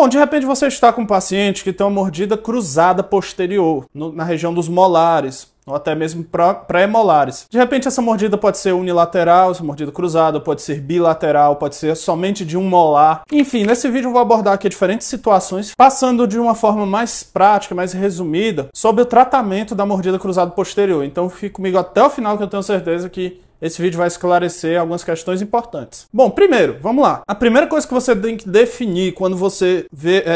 Bom, de repente você está com um paciente que tem uma mordida cruzada posterior, na região dos molares, ou até mesmo pré-molares. De repente essa mordida pode ser unilateral, essa mordida cruzada, pode ser bilateral, pode ser somente de um molar. Enfim, nesse vídeo eu vou abordar aqui diferentes situações, passando de uma forma mais prática, mais resumida, sobre o tratamento da mordida cruzada posterior. Então fique comigo até o final que eu tenho certeza que esse vídeo vai esclarecer algumas questões importantes. Bom, primeiro, vamos lá. A primeira coisa que você tem que definir quando você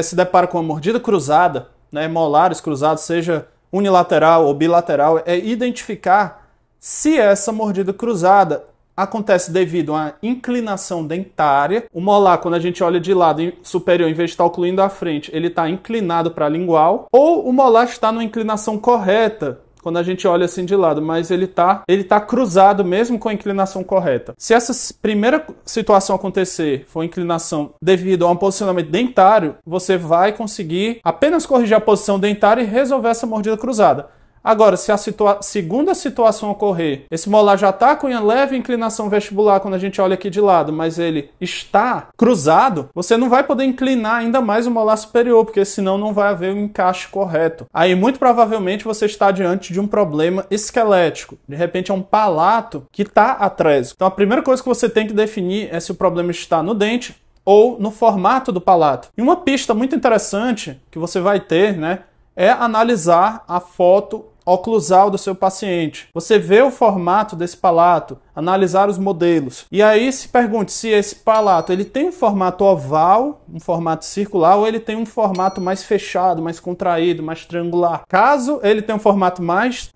se depara com uma mordida cruzada, né, molares cruzados, seja unilateral ou bilateral, é identificar se essa mordida cruzada acontece devido a uma inclinação dentária. O molar, quando a gente olha de lado superior, em vez de estar ocluindo à frente, ele está inclinado para a lingual, ou o molar está numa inclinação correta, quando a gente olha assim de lado, mas ele tá cruzado mesmo com a inclinação correta. Se essa primeira situação acontecer, for inclinação devido a um posicionamento dentário, você vai conseguir apenas corrigir a posição dentária e resolver essa mordida cruzada. Agora, se a segunda situação ocorrer, esse molar já está com uma leve inclinação vestibular quando a gente olha aqui de lado, mas ele está cruzado, você não vai poder inclinar ainda mais o molar superior, porque senão não vai haver um encaixe correto. Aí, muito provavelmente, você está diante de um problema esquelético. De repente, é um palato que está atrésico. Então, a primeira coisa que você tem que definir é se o problema está no dente ou no formato do palato. E uma pista muito interessante que você vai ter, né, é analisar a foto oclusal do seu paciente. Você vê o formato desse palato, analisar os modelos. E aí se pergunte se esse palato ele tem um formato oval, um formato circular, ou ele tem um formato mais fechado, mais contraído, mais triangular. Caso ele tenha um formato mais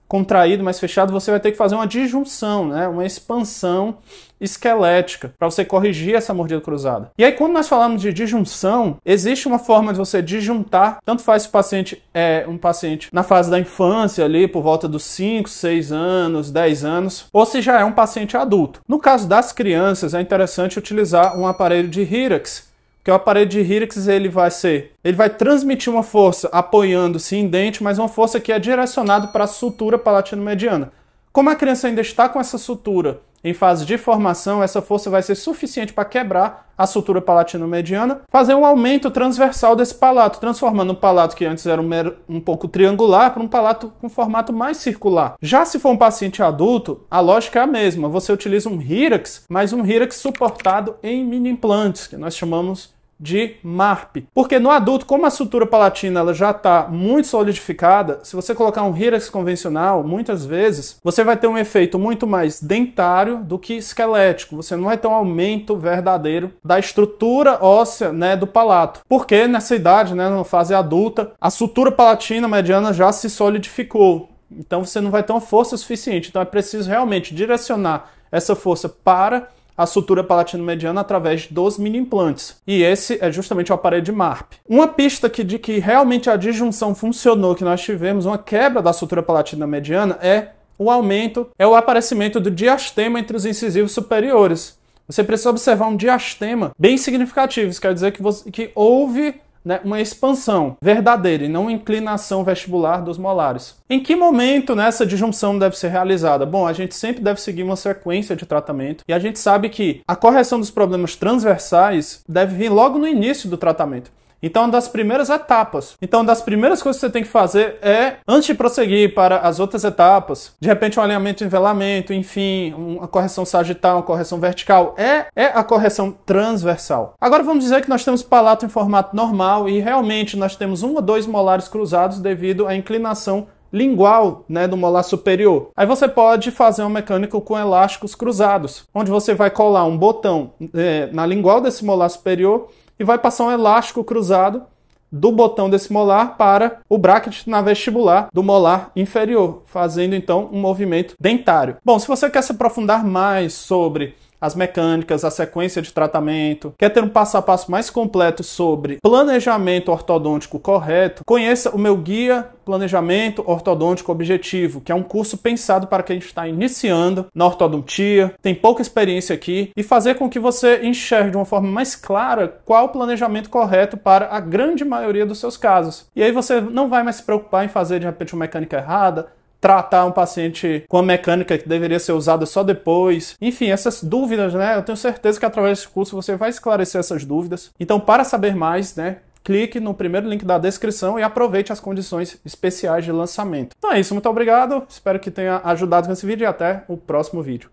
contraído, mais fechado, você vai ter que fazer uma disjunção, né? Uma expansão esquelética para você corrigir essa mordida cruzada. E aí, quando nós falamos de disjunção, existe uma forma de você disjuntar, tanto faz se o paciente é um paciente na fase da infância, ali por volta dos 5, 6 anos, 10 anos, ou se já é um paciente adulto. No caso das crianças, é interessante utilizar um aparelho de Hyrax, que o aparelho de Hyrax ele vai transmitir uma força apoiando-se em dente, mas uma força que é direcionada para a sutura palatino-mediana. Como a criança ainda está com essa sutura em fase de formação, essa força vai ser suficiente para quebrar a sutura palatino-mediana, fazer um aumento transversal desse palato, transformando um palato que antes era um pouco triangular para um palato com formato mais circular. Já se for um paciente adulto, a lógica é a mesma. Você utiliza um Hyrax, mas um Hyrax suportado em mini implantes, que nós chamamos de MARP. Porque no adulto, como a sutura palatina ela já está muito solidificada, se você colocar um Hyrax convencional, muitas vezes, você vai ter um efeito muito mais dentário do que esquelético. Você não vai ter um aumento verdadeiro da estrutura óssea, né, do palato. Porque nessa idade, né, na fase adulta, a sutura palatina mediana já se solidificou. Então você não vai ter uma força suficiente. Então é preciso realmente direcionar essa força para a sutura palatino-mediana através dos mini implantes. E esse é justamente o aparelho de MARP. Uma pista de que realmente a disjunção funcionou, que nós tivemos uma quebra da sutura palatino-mediana, é o aparecimento do diastema entre os incisivos superiores. Você precisa observar um diastema bem significativo. Isso quer dizer que houve, né, uma expansão verdadeira e não uma inclinação vestibular dos molares. Em que momento essa disjunção deve ser realizada? Bom, a gente sempre deve seguir uma sequência de tratamento e a gente sabe que a correção dos problemas transversais deve vir logo no início do tratamento. Então, uma das primeiras etapas. Então, uma das primeiras coisas que você tem que fazer é, antes de prosseguir para as outras etapas, de repente um alinhamento e nivelamento, enfim, uma correção sagital, uma correção vertical, é a correção transversal. Agora, vamos dizer que nós temos palato em formato normal e realmente nós temos 1 ou 2 molares cruzados devido à inclinação lingual, né, do molar superior. Aí você pode fazer uma mecânica com elásticos cruzados, onde você vai colar um botão na lingual desse molar superior e vai passar um elástico cruzado do botão desse molar para o bracket na vestibular do molar inferior, fazendo então um movimento dentário. Bom, se você quer se aprofundar mais sobre as mecânicas, a sequência de tratamento, quer ter um passo a passo mais completo sobre planejamento ortodôntico correto, conheça o meu guia Planejamento Ortodôntico Objetivo, que é um curso pensado para quem está iniciando na ortodontia, tem pouca experiência aqui, e fazer com que você enxergue de uma forma mais clara qual o planejamento correto para a grande maioria dos seus casos. E aí você não vai mais se preocupar em fazer de repente uma mecânica errada, tratar um paciente com a mecânica que deveria ser usada só depois. Enfim, essas dúvidas, né? Eu tenho certeza que através desse curso você vai esclarecer essas dúvidas. Então, para saber mais, né? Clique no primeiro link da descrição e aproveite as condições especiais de lançamento. Então é isso, muito obrigado. Espero que tenha ajudado com esse vídeo e até o próximo vídeo.